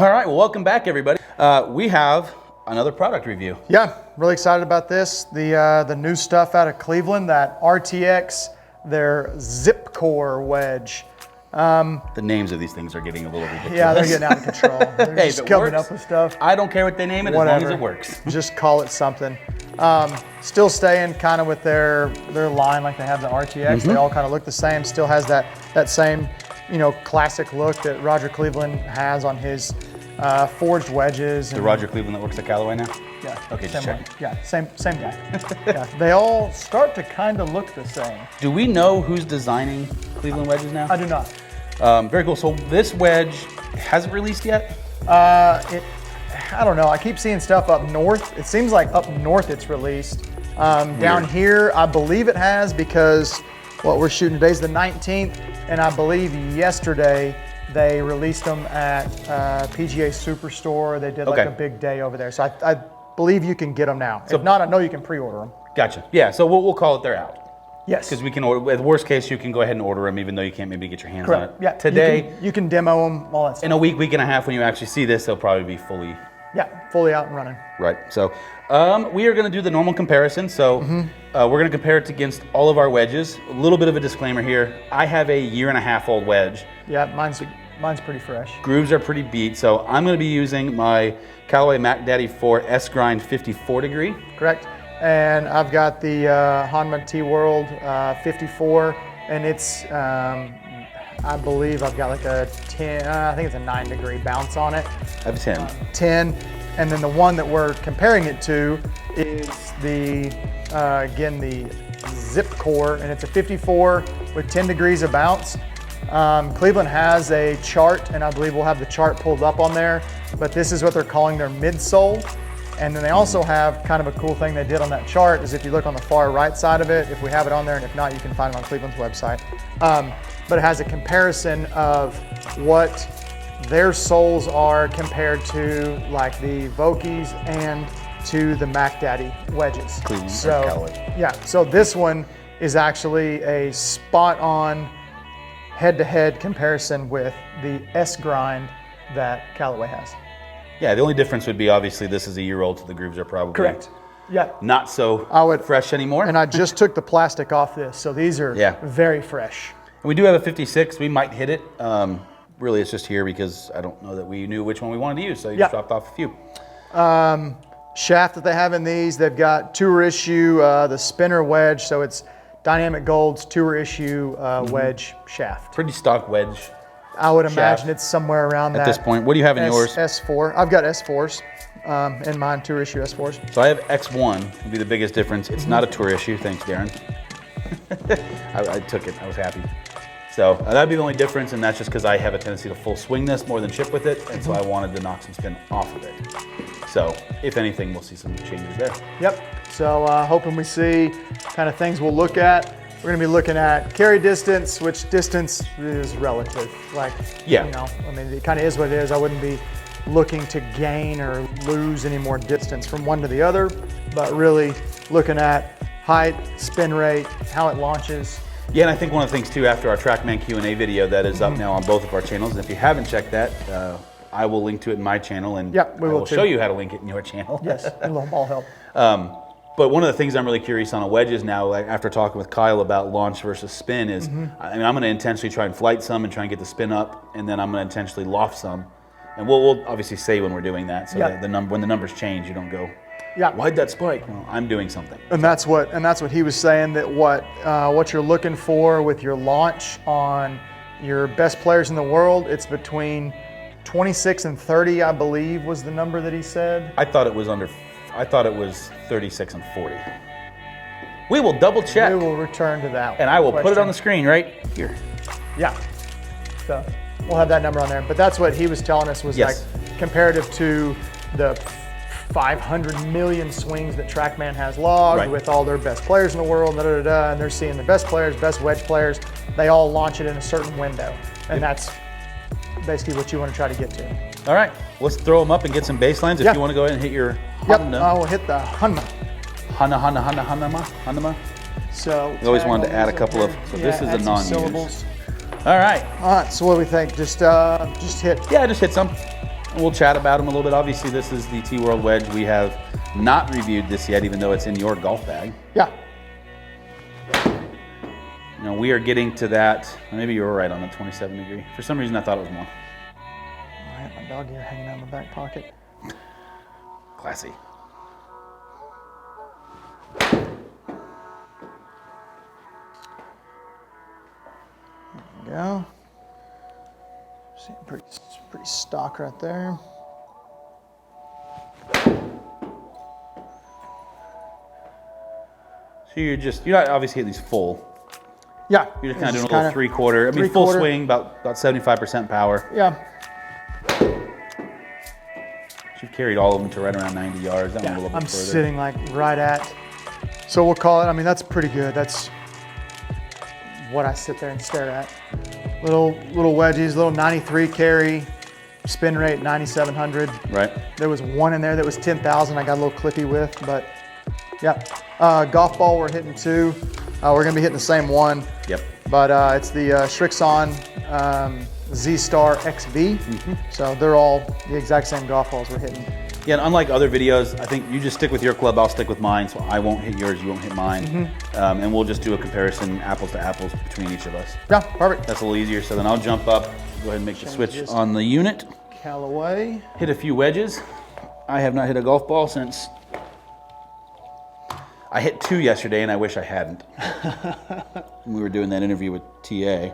All right, well, welcome back, everybody. We have another product review. Yeah, really excited about this. The new stuff out of Cleveland, that RTX, their ZipCore Wedge. The names of these things are getting a little ridiculous. Yeah, they're getting out of control. They're Hey, just coming up with stuff. I don't care what they name it, Whatever. as long as it works. Just call it something. Still staying kind of with their line like they have the RTX. They all kind of look the same. Still has that same, classic look that Roger Cleveland has on his forged wedges. The Roger Cleveland that works at Callaway now? Yeah. Okay, just checking. Yeah, same guy. Yeah, they all start to kind of look the same. Do we know who's designing Cleveland wedges now? I do not. Very cool. So this wedge hasn't released yet? I don't know. I keep seeing stuff up north. It seems like up north it's released. Down here, I believe it has because what we're shooting today is the 19th, and I believe yesterday they released them at PGA Superstore. They did like a big day over there. So I believe you can get them now. So, if not, I know you can pre-order them. Gotcha. Yeah, so we'll call it they're out. Yes. Because we can order, at the worst case, you can go ahead and order them even though you can't maybe get your hands on it. Yeah. Today, you can demo them, all that stuff. in a week and a half when you actually see this, they'll probably be fully out and running. Right. So we are going to do the normal comparison. So we're going to compare it against all of our wedges. A little bit of a disclaimer here. I have a 1.5-year-old wedge. Yeah, mine's pretty fresh. Grooves are pretty beat. So I'm going to be using my Callaway Mac Daddy 4 S-Grind 54 degree. Correct. And I've got the Hanma T-World 54, and it's, I believe I've got like a 10, I think it's a 9-degree bounce on it. I have 10. 10, and then the one that we're comparing it to is the, again, the ZipCore, and it's a 54 with 10 degrees of bounce. Cleveland has a chart, and I believe we'll have the chart pulled up on there, but this is what they're calling their midsole. And then they also have kind of a cool thing they did on that chart is if you look on the far right side of it, if we have it on there, and if not, you can find it on Cleveland's website. But it has a comparison of what their soles are compared to like the Vokeys and to the Mac Daddy wedges. Cleveland so, Callaway. Yeah, so this one is actually a spot-on head-to-head comparison with the S-Grind that Callaway has. Yeah, the only difference would be obviously this is a year old, so the grooves are probably not so fresh anymore. And I just took the plastic off this, so these are very fresh. And we do have a 56. We might hit it. Really, it's just here because I don't know that we knew which one we wanted to use, so you just dropped off a few. Shaft that they have in these, they've got tour issue, the spinner wedge, so it's Dynamic Gold's tour issue wedge shaft. Pretty stock wedge. I would imagine it's somewhere around that. At this point, what do you have in yours? S4. I've got S4s in mine, tour issue S4s. So I have X1, would be the biggest difference. It's not a tour issue. Thanks, Darren. I took it. I was happy. So that'd be the only difference, and that's just because I have a tendency to full swing this more than chip with it, and so I wanted to knock some spin off of it. So if anything, we'll see some changes there. Yep. So hoping we see kind of things we'll look at. We're going to be looking at carry distance, which distance is relative. Like, I mean, it kind of is what it is. I wouldn't be looking to gain or lose any more distance from one to the other, but really looking at height, spin rate, how it launches. Yeah, and I think one of the things too, after our TrackMan Q&A video that is up now on both of our channels, and if you haven't checked that, I will link to it in my channel, and we will show you how to link it in your channel. Yes, a little ball help. But one of the things I'm really curious on a wedges now, like after talking with Kyle about launch versus spin, is I mean, I'm going to intentionally try and flight some and try and get the spin up, and then I'm going to intentionally loft some, and we'll obviously say when we're doing that, so that when the numbers change, you don't go, why'd that spike? Well, I'm doing something. And that's what he was saying, that what you're looking for with your launch on your best players in the world, it's between 26 and 30, I believe, was the number that he said. I thought it was 36 and 40. We will double check. We will return to that. And I will put it on the screen right here. Yeah. So we'll have that number on there. But that's what he was telling us was like comparative to the 500 million swings that TrackMan has logged with all their best players in the world, and they're seeing the best players, best wedge players. They all launch it in a certain window. And that's basically what you want to try to get to. All right, let's throw them up and get some baselines. If you want to go ahead and hit your Honda. I will hit the Hanma. Hanma. So we always wanted to add a couple of. So this is a non-use. All right. So what do we think? Just hit. Yeah, just hit some. We'll chat about them a little bit. Obviously, this is the T-World wedge. We have not reviewed this yet, even though it's in your golf bag. Yeah. You know, we are getting to that. Maybe you were right on the 27 degree. For some reason, I thought it was more. I have my dog ear hanging out in my back pocket. Classy. There we go. See, pretty stock right there. So you're not obviously hitting these full. Yeah. You're just kind of doing a little three-quarter. I mean, full swing, about 75% power. Yeah. You've carried all of them to right around 90 yards. That one a little bit I'm further. sitting like right at. So we'll call it. I mean, that's pretty good. That's what I sit there and stare at. Little wedges, little 93 carry, spin rate 9,700. Right. There was one in there that was 10,000. I got a little clippy with, but yeah. Golf ball we're hitting too. We're gonna be hitting the same one. Yep. But it's the Shrixon Z-Star XV. So they're all the exact same golf balls we're hitting. Yeah, and unlike other videos, I think you just stick with your club, I'll stick with mine, so I won't hit yours, you won't hit mine. And we'll just do a comparison, apples to apples, between each of us. Yeah, perfect. That's a little easier, so then I'll jump up, go ahead and make the switch on the unit. Callaway. Hit a few wedges. I have not hit a golf ball since... I hit 2 yesterday, and I wish I hadn't. We were doing that interview with TA.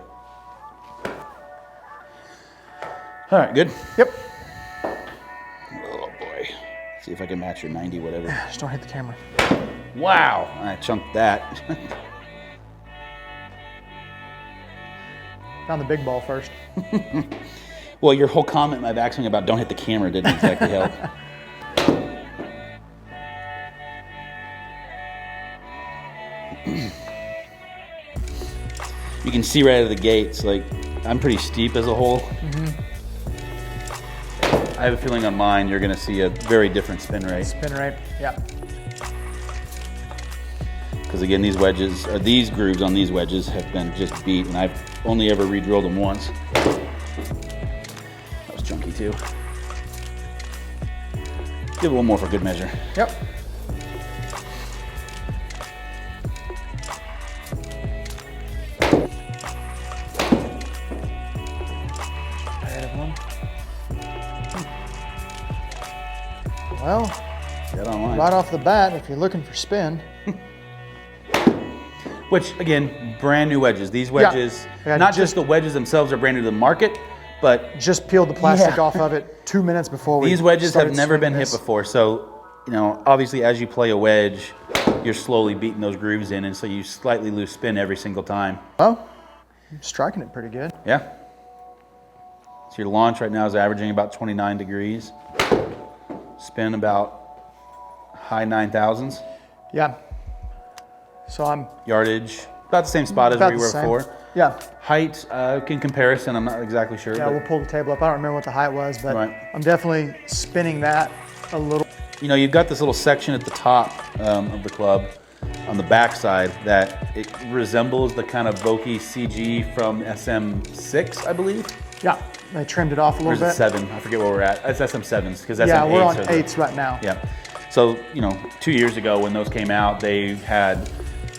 All right, good? Yep. Oh, boy. See if I can match your 90, whatever. Just don't hit the camera. Wow, I chunked that. Found the big ball first. Well, your whole comment in my backswing about don't hit the camera didn't exactly help. You can see right out of the gates, like, I'm pretty steep as a hole. I have a feeling on mine you're going to see a very different spin rate. Spin rate, yeah. Because again, these wedges, or these grooves on these wedges have been just beat, and I've only ever re-drilled them once. That was chunky too. Give it a little more for good measure. Yep. Well, right off the bat, if you're looking for spin. Which, again, brand new wedges. These wedges, not just the wedges themselves are brand new to the market, but... Just peeled the plastic off of it 2 minutes before we These wedges have never been this. hit before, so, you know, obviously as you play a wedge, you're slowly beating those grooves in, and so you slightly lose spin every single time. Oh, I'm striking it pretty good. Yeah. So your launch right now is averaging about 29 degrees. Spin about high 9,000s. Yeah. So I'm... Yardage, about the same spot as where you were before. Yeah. Height, in comparison, I'm not exactly sure. Yeah, we'll pull the table up. I don't remember what the height was, but right. I'm definitely spinning that a little. You know, you've got this little section at the top of the club on the back side that it resembles the kind of Vokey CG from SM6, I believe. Yeah, I trimmed it off a little bit. Or is it 7? I forget where we're at. It's SM7s because SM8s. Yeah, we're on 8s right now. Yeah. So, you know, 2 years ago when those came out, they had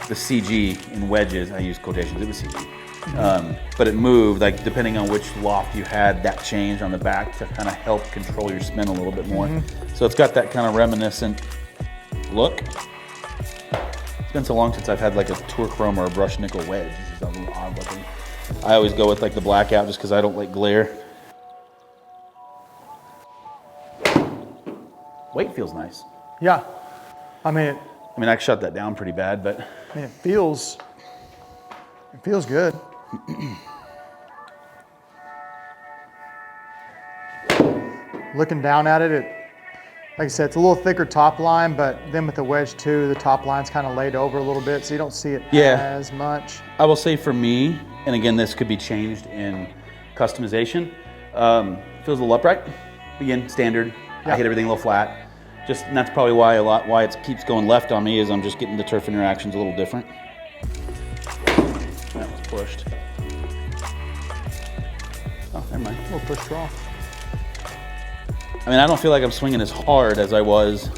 the CG in wedges. I use quotations. It was CG. But it moved, like, depending on which loft you had, that changed on the back to kind of help control your spin a little bit more. So it's got that kind of reminiscent look. It's been so long since I've had like a tour chrome or a brushed nickel wedge. This is a little odd looking. I always go with like the blackout just because I don't like glare. Weight feels nice. Yeah. I mean, I shut that down pretty bad, but... it feels good. Looking down at it, like I said, it's a little thicker top line, but then with the wedge too, the top line's kind of laid over a little bit, so you don't see it as much. I will say for me, and again, this could be changed in customization, feels a little upright. Again, standard. I hit everything a little flat. And that's probably why it keeps going left on me, is I'm just getting the turf interactions a little different. That was pushed. Oh, never mind. A little push draw. I mean, I don't feel like I'm swinging as hard as I was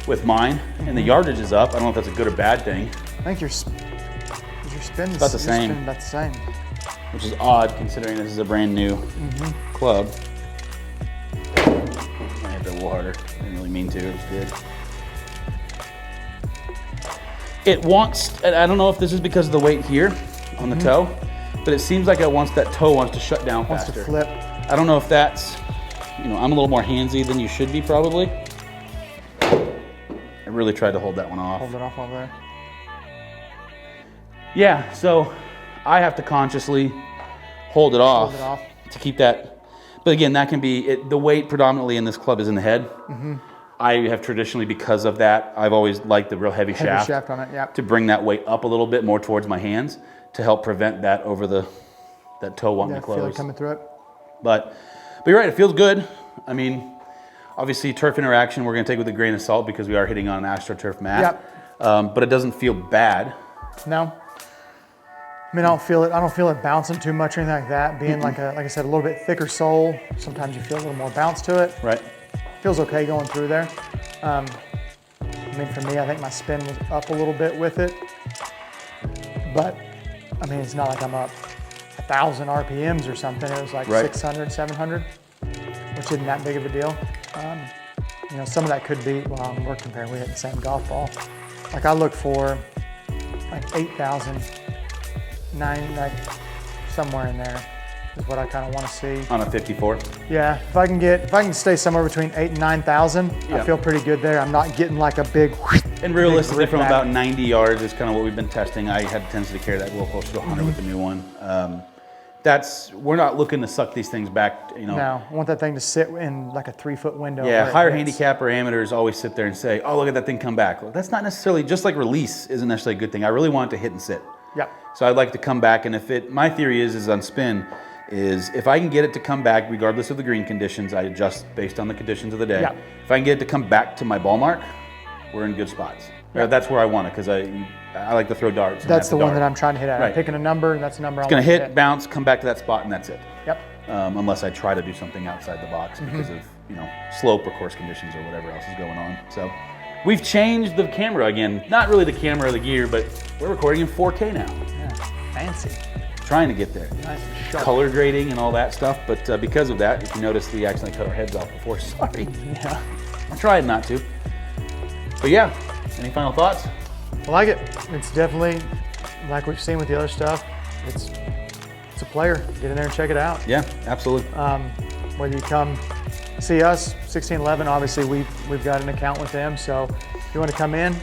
with mine, and the yardage is up. I don't know if that's a good or bad thing. I think your spin is about the same. About the same. Which is odd considering this is a brand new club. I hit that a little harder. Didn't really mean to, it just did. It wants, and I don't know if this is because of the weight here on the toe, but it seems like that toe wants to shut down faster. Wants to flip. I don't know if that's, I'm a little more handsy than you should be probably. I really tried to hold that one off. Hold it off over there. Yeah, so I have to consciously hold it off to keep that. But again, that can be, the weight predominantly in this club is in the head. I have traditionally, because of that, I've always liked the real heavy shaft on it, yeah. to bring that weight up a little bit more towards my hands to help prevent that over that toe wanting to close. Feel it coming through it. But you're right, it feels good. I mean, obviously turf interaction we're going to take with a grain of salt because we are hitting on an AstroTurf mat. Yep. But it doesn't feel bad. No. I mean, I don't feel it bouncing too much or anything like that. Being like I said, a little bit thicker sole. Sometimes you feel a little more bounce to it. Right. Feels okay going through there. I mean, for me, I think my spin was up a little bit with it. But, I mean, it's not like I'm up 1,000 RPMs or something. It was like 600, 700, which isn't that big of a deal. Some of that could be, well, we're comparing, we hit the same golf ball. Like I look for like 8,000, 9, like somewhere in there is what I kind of want to see. On a 54? Yeah, if I can stay somewhere between 8,000 and 9,000, I feel pretty good there. I'm not getting like a big. And realistically, from about 90 yards is kind of what we've been testing. I had a tendency to carry that a little closer to 100 with the new one. We're not looking to suck these things back. No, I want that thing to sit in like a 3-foot window. Yeah, higher handicap or amateurs always sit there and say, "Oh, look at that thing come back." Well, that's not necessarily, just like release isn't necessarily a good thing. I really want it to hit and sit. Yeah. So I'd like to come back, and my theory is on spin, is if I can get it to come back regardless of the green conditions, I adjust based on the conditions of the day. Yeah. If I can get it to come back to my ball mark, we're in good spots. Yeah. That's where I want it because I like to throw darts. That's the one that I'm trying to hit at. Right. I'm picking a number, and that's the number I'm going to hit, bounce, come back to that spot, and that's it. Yep. Unless I try to do something outside the box because of slope or course conditions or whatever else is going on. So we've changed the camera again. Not really the camera or the gear, but we're recording in 4K now. Yeah, fancy. Trying to get there. Nice and sharp. Color grading and all that stuff, but because of that, if you notice, we accidentally cut our heads off before. Sorry. Yeah. I tried not to. But yeah, any final thoughts? I like it. It's definitely, like we've seen with the other stuff, it's a player. Get in there and check it out. Yeah, absolutely. Whether you come see us, 1611, obviously we've got an account with them, so if you want to come in,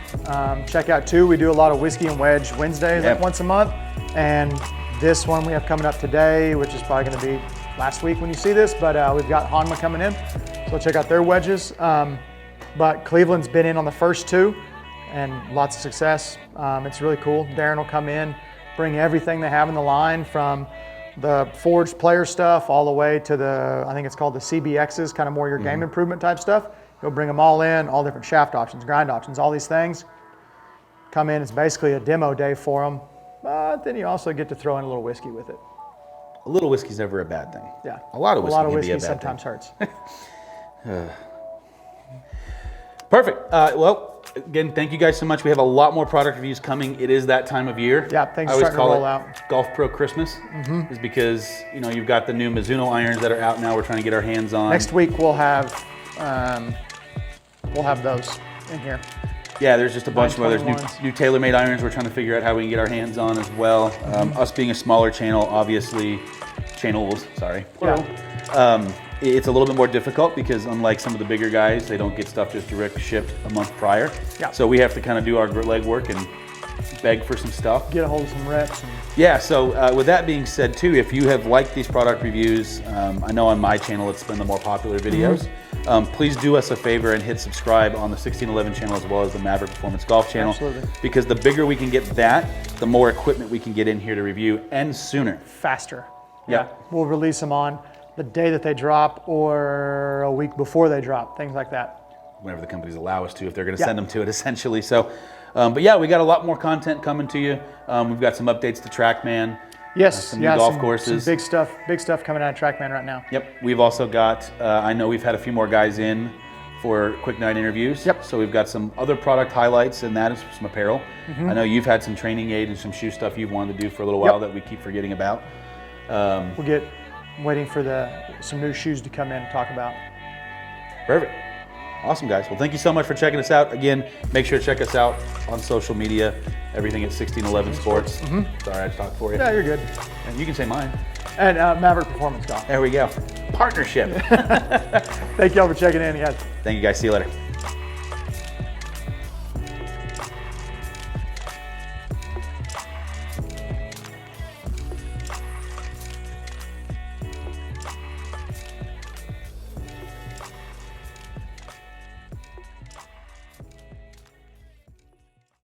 check out too. We do a lot of whiskey and wedge Wednesdays, like once a month, and this one we have coming up today, which is probably going to be last week when you see this, but we've got Hanma coming in, so check out their wedges. But Cleveland's been in on the first two, and lots of success. It's really cool. Darren will come in, bring everything they have in the line from the forged player stuff all the way to I think it's called the CBXs, kind of more your game improvement type stuff. He'll bring them all in, all different shaft options, grind options, all these things. Come in, it's basically a demo day for them, but then you also get to throw in a little whiskey with it. A little whiskey's never a bad thing. Yeah. A lot of whiskey sometimes hurts. Perfect. Well, again, thank you guys so much. We have a lot more product reviews coming. It is that time of year. Yeah, things are starting to roll out. Golf Pro Christmas is because you've got the new Mizuno irons that are out now. We're trying to get our hands on. Next week we'll have those in here. Yeah, there's just a bunch more. There's new TaylorMade irons we're trying to figure out how we can get our hands on as well. Us being a smaller channel, obviously, plural. It's a little bit more difficult because unlike some of the bigger guys, they don't get stuff just direct shipped a month prior. Yeah. So we have to kind of do our legwork and beg for some stuff. Get a hold of some reps. Yeah, so with that being said too, if you have liked these product reviews, I know on my channel it's been the more popular videos. Please do us a favor and hit subscribe on the 1611 channel as well as the Maverick Performance Golf channel. Absolutely. Because the bigger we can get that, the more equipment we can get in here to review and sooner. Faster. Yeah. We'll release them on the day that they drop or a week before they drop, things like that. Whenever the companies allow us to, if they're going to send them to it, essentially. So, but yeah, we got a lot more content coming to you. We've got some updates to TrackMan. Yes, some new golf courses. Some big stuff coming out of TrackMan right now. Yep. We've also got, I know we've had a few more guys in for quick night interviews. Yep. So we've got some other product highlights, and that is some apparel. I know you've had some training aid and some shoe stuff you've wanted to do for a little while that we keep forgetting about. Waiting for some new shoes to come in and talk about. Perfect. Awesome, guys. Well, thank you so much for checking us out. Again, make sure to check us out on social media. Everything at 1611 Sports. Sorry, I talked for you. Yeah, you're good. And you can say mine. And Maverick Performance Golf. There we go. Partnership. Thank y'all for checking in, guys. Thank you, guys. See you later.